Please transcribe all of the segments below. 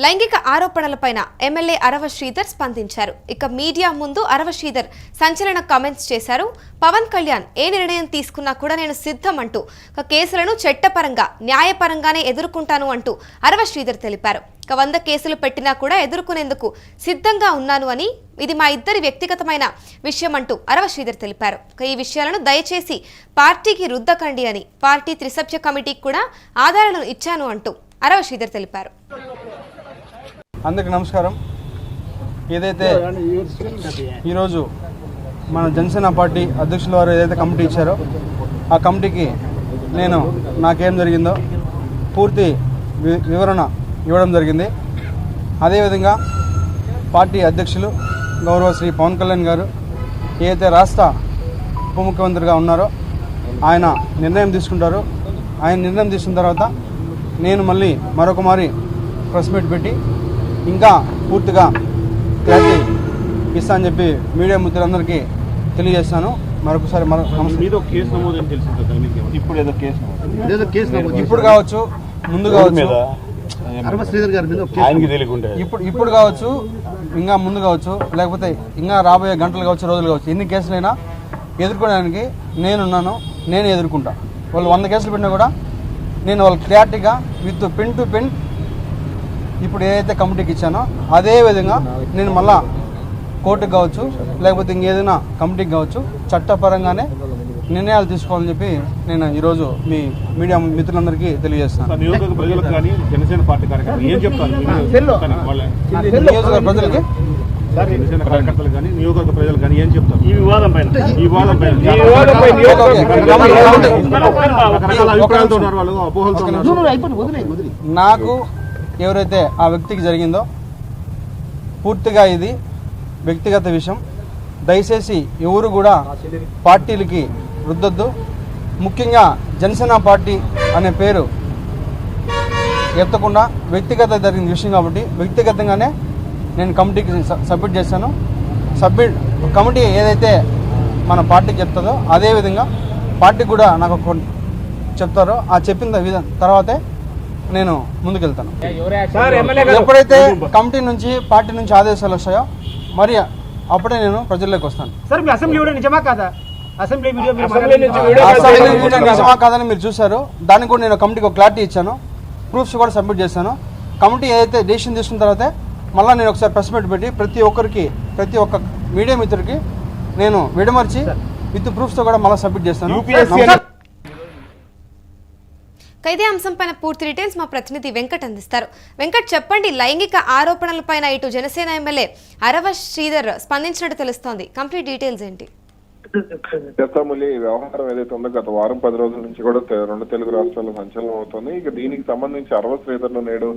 లైంగిక ఆరోపణలపైన ఎమ్మెల్యే అరవ శ్రీధర్ స్పందించారు. ఇక మీడియా ముందు అరవ శ్రీధర్ సంచలన కామెంట్స్ చేశారు. పవన్ కళ్యాణ్ ఏ నిర్ణయం తీసుకున్నా కూడా నేను సిద్ధం అంటూ కేసులను చట్టపరంగా న్యాయపరంగానే ఎదుర్కొంటాను అంటూ అరవ శ్రీధర్ తెలిపారు. 100 కేసులు పెట్టినా కూడా ఎదుర్కొనేందుకు సిద్ధంగా ఉన్నాను అని, ఇది మా ఇద్దరి వ్యక్తిగతమైన విషయం అంటూ అరవ శ్రీధర్ తెలిపారు. ఈ విషయాలను దయచేసి పార్టీకి రుద్దకండి అని, పార్టీ త్రిసభ్య కమిటీకి కూడా ఆధారాలను ఇచ్చాను అంటూ అరవ శ్రీధర్ తెలిపారు. అందరికీ నమస్కారం. ఏదైతే ఈరోజు మన జనసేన పార్టీ అధ్యక్షుల వారు ఏదైతే కమిటీ ఇచ్చారో ఆ కమిటీకి నాకేం జరిగిందో పూర్తి వివరణ ఇవ్వడం జరిగింది. అదేవిధంగా పార్టీ అధ్యక్షులు గౌరవ శ్రీ పవన్ కళ్యాణ్ గారు ఏదైతే రాష్ట్ర ఉప ముఖ్యమంత్రిగా ఉన్నారో ఆయన నిర్ణయం తీసుకుంటారో, ఆయన నిర్ణయం తీసుకున్న తర్వాత నేను మళ్ళీ మరొక మారి ప్రెస్ మీట్ పెట్టి ఇంకా పూర్తిగా క్లారిటీ ఇస్తా అని చెప్పి మీడియా మిత్రులందరికీ తెలియజేస్తాను. మరొకసారి ఇప్పుడు కావచ్చు, ముందు కావచ్చు, ఇప్పుడు కావచ్చు, ఇంకా ముందు కావచ్చు, లేకపోతే ఇంకా రాబోయే గంటలు కావచ్చు, రోజులు కావచ్చు, ఎన్ని కేసులైనా ఎదుర్కోవడానికి నేనున్నాను. నేను ఎదుర్కొంటా. వాళ్ళు 100 కేసులు పెట్టినా కూడా నేను వాళ్ళు క్లారిటీగా విత్ పిన్ టు పిన్ ఇప్పుడు ఏదైతే కమిటీకి ఇచ్చానో అదే విధంగా నేను మళ్ళా కోర్టుకు కావచ్చు, లేకపోతే ఇంకేదైనా కమిటీకి కావచ్చు, చట్టపరంగానే నిర్ణయాలు తీసుకోవాలని చెప్పి నేను ఈరోజు మీ మీడియా మిత్రులందరికీ తెలియజేస్తాను. నియోజకవర్గ ప్రజలకి నాకు ఎవరైతే ఆ వ్యక్తికి జరిగిందో పూర్తిగా ఇది వ్యక్తిగత విషయం. దయచేసి ఎవరు కూడా పార్టీలకి రుద్దొద్దు. ముఖ్యంగా జనసేన పార్టీ అనే పేరు ఎత్తకుండా వ్యక్తిగత జరిగిన విషయం కాబట్టి వ్యక్తిగతంగానే నేను కమిటీకి సబ్మిట్ చేశాను. కమిటీ ఏదైతే మన పార్టీకి చెప్తుందో అదేవిధంగా పార్టీ కూడా నాకు చెప్తారో ఆ చెప్పిన తర్వాతే నేను ముందుకెళ్తాను. ఎప్పుడైతే కమిటీ నుంచి పార్టీ నుంచి ఆదేశాలు వస్తాయో మరి అప్పుడే నేను ప్రజల్లోకి వస్తాను. నిజమా కాదని మీరు చూశారు. దానికి కూడా నేను కమిటీకి ఒక క్లారిటీ ఇచ్చాను, ప్రూఫ్స్ కూడా సబ్మిట్ చేశాను. కమిటీ ఏదైతే డెసిషన్ తీసుకున్న తర్వాతే మళ్ళీ నేను ఒకసారి ప్రెస్ మీట్ పెట్టి ప్రతి ఒక్క మీడియా మిత్రుడికి నేను విడమర్చి విత్ ప్రూఫ్స్తో కూడా మళ్ళీ సబ్మిట్ చేస్తాను. ఇదే అంశంపైన పూర్తి డీటెయిల్స్ మా ప్రతినిధి వెంకట్ అందిస్తారు. వెంకట్, చెప్పండి, లైంగిక ఆరోపణలపైన ఇటు జనసేన ఎమ్మెల్యే అరవ శ్రీధర్ స్పందించినట్టు తెలుస్తోంది. కంప్లీట్ డీటెయిల్స్ ఏంటి? చేస్తాములి ఈ వ్యవహారం ఏదైతే ఉందో గత వారం 10 రోజుల నుంచి కూడా 2 తెలుగు రాష్ట్రాల్లో సంచలనం అవుతుంది. ఇక దీనికి సంబంధించి అరవ శ్రీధర్ను నేడు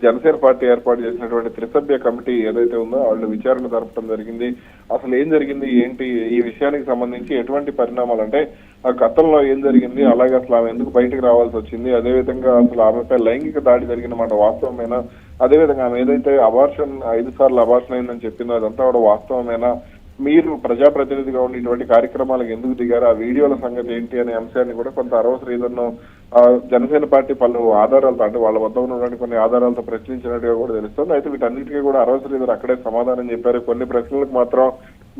జనసేన పార్టీ ఏర్పాటు చేసినటువంటి త్రిసభ్య కమిటీ ఏదైతే ఉందో వాళ్ళు విచారణ జరపడం జరిగింది. అసలు ఏం జరిగింది, ఏంటి, ఈ విషయానికి సంబంధించి ఎటువంటి పరిణామాలు, అంటే ఆ గతంలో ఏం జరిగింది, అలాగే అసలు ఆమె ఎందుకు బయటకు రావాల్సి వచ్చింది, అదేవిధంగా అసలు ఆమెపై లైంగిక దాడి జరిగిన మాట వాస్తవమేనా, అదేవిధంగా ఆమె ఏదైతే 5 సార్లు అబార్షన్ అయిందని చెప్పిందో అదంతా కూడా వాస్తవమేనా, మీరు ప్రజాప్రతినిధిగా ఉండి ఇటువంటి కార్యక్రమాలకు ఎందుకు దిగారు, ఆ వీడియోల సంగతి ఏంటి అనే అంశాన్ని కూడా కొంత అరవ శ్రీధర్ను జనసేన పార్టీ పలు ఆధారాలతో, అంటే వాళ్ళ వద్ద ఉన్నటువంటి కొన్ని ఆధారాలతో ప్రశ్నించినట్టుగా కూడా తెలుస్తుంది. అయితే వీటన్నిటికీ కూడా అరవ శ్రీధర్ అక్కడే సమాధానం చెప్పారు. కొన్ని ప్రశ్నలకు మాత్రం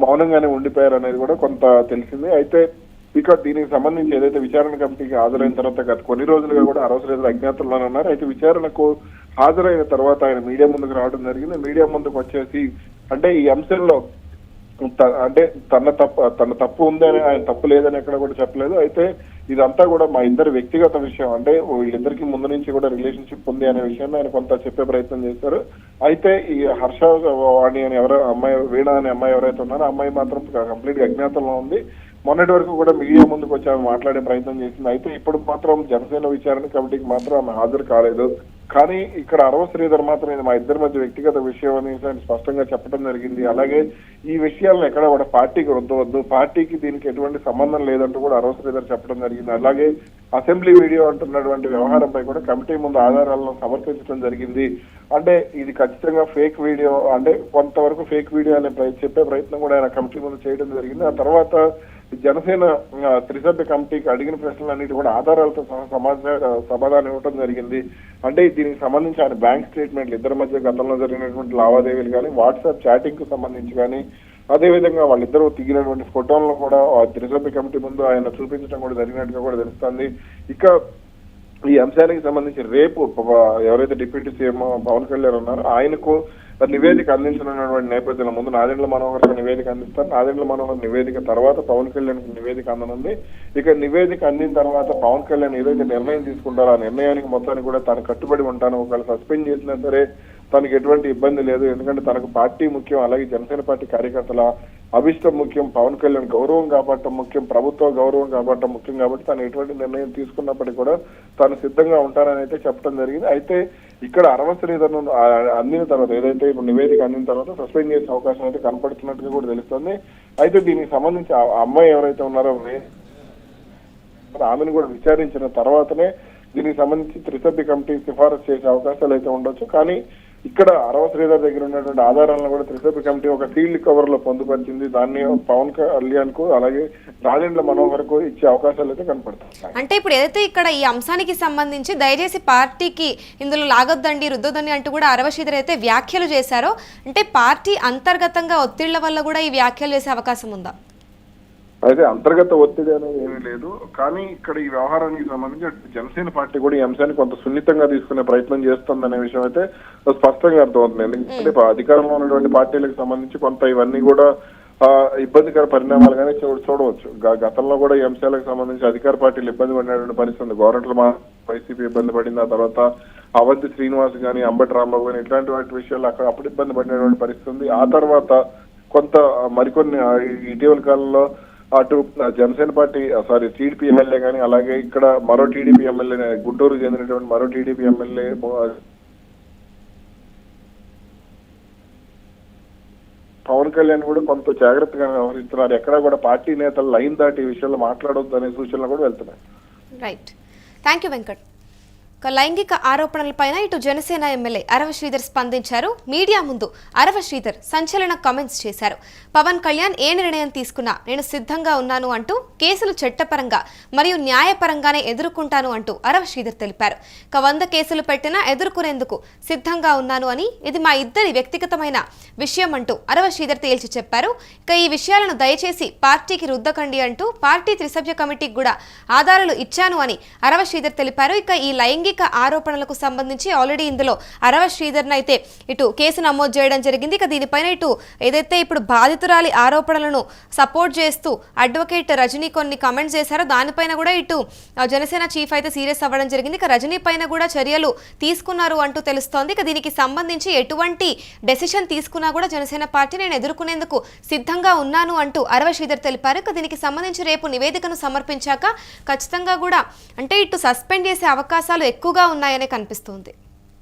మౌనంగానే ఉండిపోయారు అనేది కూడా కొంత తెలిసింది. అయితే ఇక దీనికి సంబంధించి ఏదైతే విచారణ కమిటీకి హాజరైన తర్వాత గత కొన్ని రోజులుగా కూడా అరవ శ్రీధర్ అజ్ఞాతంలోనే ఉన్నారు. అయితే విచారణకు హాజరైన తర్వాత ఆయన మీడియా ముందుకు రావడం జరిగింది. మీడియా ముందుకు వచ్చేసి అంటే ఈ అంశంలో అంటే తన తప్పు ఉందని, ఆయన తప్పు లేదని ఎక్కడ కూడా చెప్పలేదు. అయితే ఇదంతా కూడా మా ఇద్దరు వ్యక్తిగత విషయం, అంటే వీళ్ళిద్దరికి ముందు నుంచి కూడా రిలేషన్షిప్ ఉంది అనే విషయాన్ని ఆయన కొంత చెప్పే ప్రయత్నం చేశారు. అయితే ఈ హర్ష వాణి అని వీణ అనే అమ్మాయి ఎవరైతే ఉన్నారో ఆ అమ్మాయి మాత్రం కంప్లీట్ గా అజ్ఞాతంలో ఉంది. మొన్నటి వరకు కూడా మీడియా ముందుకు వచ్చి ఆమె మాట్లాడే ప్రయత్నం చేసింది. అయితే ఇప్పుడు మాత్రం జనసేన విచారణ కమిటీకి మాత్రం ఆమె హాజరు కాలేదు. కానీ ఇక్కడ అరవ శ్రీధర్ మాత్రం ఇది మా ఇద్దరి మధ్య వ్యక్తిగత విషయం అని స్పష్టంగా చెప్పడం జరిగింది. అలాగే ఈ విషయాలను ఎక్కడ కూడా పార్టీకి రుద్దవద్దు, పార్టీకి దీనికి ఎటువంటి సంబంధం లేదంటూ కూడా అరవ శ్రీధర్ చెప్పడం జరిగింది. అలాగే అసెంబ్లీ వీడియో అంటున్నటువంటి వ్యవహారంపై కూడా కమిటీ ముందు ఆధారాలను సమర్పించడం జరిగింది. అంటే ఇది ఖచ్చితంగా ఫేక్ వీడియో, అంటే కొంతవరకు ఫేక్ వీడియో అనే చెప్పే ప్రయత్నం కూడా ఆయన కమిటీ ముందు చేయడం జరిగింది. ఆ తర్వాత జనసేన త్రిసభ్య కమిటీకి అడిగిన ప్రశ్నలన్నిటి కూడా ఆధారాలతో సమాధానం ఇవ్వడం జరిగింది. అంటే దీనికి సంబంధించి ఆయన బ్యాంక్ స్టేట్మెంట్లు, ఇద్దరి మధ్య గతంలో జరిగినటువంటి లావాదేవీలు కానీ, వాట్సాప్ చాటింగ్ కు సంబంధించి కానీ, అదేవిధంగా వాళ్ళిద్దరూ దిగినటువంటి ఫోటోలను కూడా త్రిసభ్య కమిటీ ముందు ఆయన చూపించడం కూడా జరిగినట్టుగా కూడా తెలుస్తుంది. ఇక ఈ అంశానికి సంబంధించి రేపు ఎవరైతే డిప్యూటీ సీఎం పవన్ కళ్యాణ్ ఉన్నారో ఆయనకు నివేదిక అందించనున్నటువంటి నేపథ్యంలో ముందు నాదెండ్ల మనోహర్ నివేదిక అందిస్తారు. నాదెండ్ల మనోహర్ నివేదిక తర్వాత పవన్ కళ్యాణ్ నివేదిక అందనుంది. ఇక నివేదిక అందిన తర్వాత పవన్ కళ్యాణ్ ఏదైతే నిర్ణయం తీసుకుంటారో ఆ నిర్ణయానికి మొత్తానికి కూడా తాను కట్టుబడి ఉంటాను. ఒకవేళ సస్పెండ్ చేసినా సరే తనకు ఎటువంటి ఇబ్బంది లేదు. ఎందుకంటే తనకు పార్టీ ముఖ్యం, అలాగే జనసేన పార్టీ కార్యకర్తల అభిష్టం ముఖ్యం, పవన్ కళ్యాణ్ గౌరవం కాపాడటం ముఖ్యం, ప్రభుత్వ గౌరవం కాపాడటం ముఖ్యం. కాబట్టి తను ఎటువంటి నిర్ణయం తీసుకున్నప్పటికీ కూడా తాను సిద్ధంగా ఉంటానని అయితే చెప్పడం జరిగింది. అయితే ఇక్కడ అరవశ్రీధరను అందిన తర్వాత, ఏదైతే ఇప్పుడు నివేదిక అందిన తర్వాత సస్పెండ్ చేసే అవకాశం అయితే కనపడుతున్నట్టుగా కూడా తెలుస్తుంది. అయితే దీనికి సంబంధించి ఆ అమ్మాయి ఎవరైతే ఉన్నారో ఆమెను కూడా విచారించిన తర్వాతనే దీనికి సంబంధించి త్రిసభ్య కమిటీ సిఫారసు చేసే అవకాశాలు అయితే ఉండొచ్చు. కానీ ఇక్కడ శ్రీధర్ దగ్గర ఉన్నటువంటి ఆధారాలను కూడా త్రిసభ్య కమిటీ ఒక సీల్డ్ కవర్ లో పొందుపరిచింది. దాన్ని పవన్ కళ్యాణ్ కు అలాగే నాదెండ్ల మనోహర్ కు ఇచ్చే అవకాశాలు అయితే కనపడతాయి. అంటే ఇప్పుడు ఏదైతే ఇక్కడ ఈ అంశానికి సంబంధించి దయచేసి పార్టీకి ఇందులో లాగొద్దండి, రుద్దొద్దండి అంటూ కూడా శ్రీధర్ అయితే వ్యాఖ్యలు చేశారో, అంటే పార్టీ అంతర్గతంగా ఒత్తిళ్ల వల్ల కూడా ఈ వ్యాఖ్యలు చేసే అవకాశం ఉందా? అయితే అంతర్గత ఒత్తిడి అనేది ఏమీ లేదు. కానీ ఇక్కడ ఈ వ్యవహారానికి సంబంధించి జనసేన పార్టీ కూడా ఈ అంశాన్ని కొంత సున్నితంగా తీసుకునే ప్రయత్నం చేస్తుందనే విషయం అయితే స్పష్టంగా అర్థమవుతుంది. ఎందుకంటే అధికారంలో ఉన్నటువంటి పార్టీలకు సంబంధించి కొంత ఇవన్నీ కూడా ఇబ్బందికర పరిణామాలుగానే చూడవచ్చు. గతంలో కూడా ఈ అంశాలకు సంబంధించి అధికార పార్టీలు ఇబ్బంది పడినటువంటి పరిస్థితి ఉంది. గవర్నమెంట్ వైసీపీ ఇబ్బంది పడింది, ఆ తర్వాత అవంతి శ్రీనివాస్ గానీ, అంబటి రాంబాబు గానీ ఇట్లాంటి వాటి విషయాలు అప్పుడు ఇబ్బంది పడినటువంటి పరిస్థితి ఉంది. ఆ తర్వాత కొంత మరికొన్ని ఇటీవల కాలంలో అటు జనసేన పార్టీ టీడీపీ ఎమ్మెల్యే కానీ, అలాగే ఇక్కడ మరో టీడీపీ ఎమ్మెల్యే, గుంటూరు చెందినటువంటి మరో టీడీపీ ఎమ్మెల్యే పవన్ కళ్యాణ్ కూడా కొంత జాగ్రత్తగా వ్యవహరిస్తున్నారు. ఎక్కడా కూడా పార్టీ నేతలు లైన్ దాటి ఈ విషయంలో మాట్లాడొద్దు అనే సూచనలు కూడా వెళ్తున్నాయి. Right, thank you Venkat. లైంగిక ఆరోపణలపైన ఇటు జనసేన ఎమ్మెల్యే శ్రీధర్ స్పందించారు. మీడియా ముందు శ్రీధర్ సంచలన కామెంట్స్ చేశారు. పవన్ కళ్యాణ్ ఏ నిర్ణయం తీసుకున్నా నేను సిద్ధంగా ఉన్నాను అంటూ, కేసులు చట్టపరంగా మరియు న్యాయపరంగానే ఎదుర్కొంటాను అంటూ శ్రీధర్ తెలిపారు. 100 కేసులు పెట్టినా ఎదుర్కొనేందుకు సిద్ధంగా ఉన్నాను అని, ఇది మా ఇద్దరి వ్యక్తిగతమైన విషయం అంటూ శ్రీధర్ తేల్చి చెప్పారు. ఇక ఈ విషయాలను దయచేసి పార్టీకి రుద్దకండి అంటూ పార్టీ త్రిసభ్య కమిటీకి కూడా ఆధారాలు ఇచ్చాను అని శ్రీధర్ తెలిపారు. ఇక ఈ లైంగిక ఆరోపణలకు సంబంధించి ఆల్రెడీ ఇందులో శ్రీధర్ అయితే ఇటు కేసు నమోదు చేయడం జరిగింది. ఇక దీనిపైన ఇటు ఏదైతే ఇప్పుడు బాధితురాలి ఆరోపణలను సపోర్ట్ చేస్తూ అడ్వకేట్ రజనీ కొన్ని కామెంట్స్ చేశారో దానిపైన కూడా ఇటు జనసేన చీఫ్ అయితే సీరియస్ అవ్వడం జరిగింది. ఇక రజనీ పైన కూడా చర్యలు తీసుకున్నారు అంటూ తెలుస్తోంది. ఇక దీనికి సంబంధించి ఎటువంటి డెసిషన్ తీసుకున్నా కూడా జనసేన పార్టీ నేను ఎదుర్కొనేందుకు సిద్ధంగా ఉన్నాను అంటూ శ్రీధర్ తెలిపారు. ఇక దీనికి సంబంధించి రేపు నివేదికను సమర్పించాక ఖచ్చితంగా కూడా అంటే ఇటు సస్పెండ్ చేసే అవకాశాలు ఎక్కువగా ఉన్నాయనే కనిపిస్తోంది.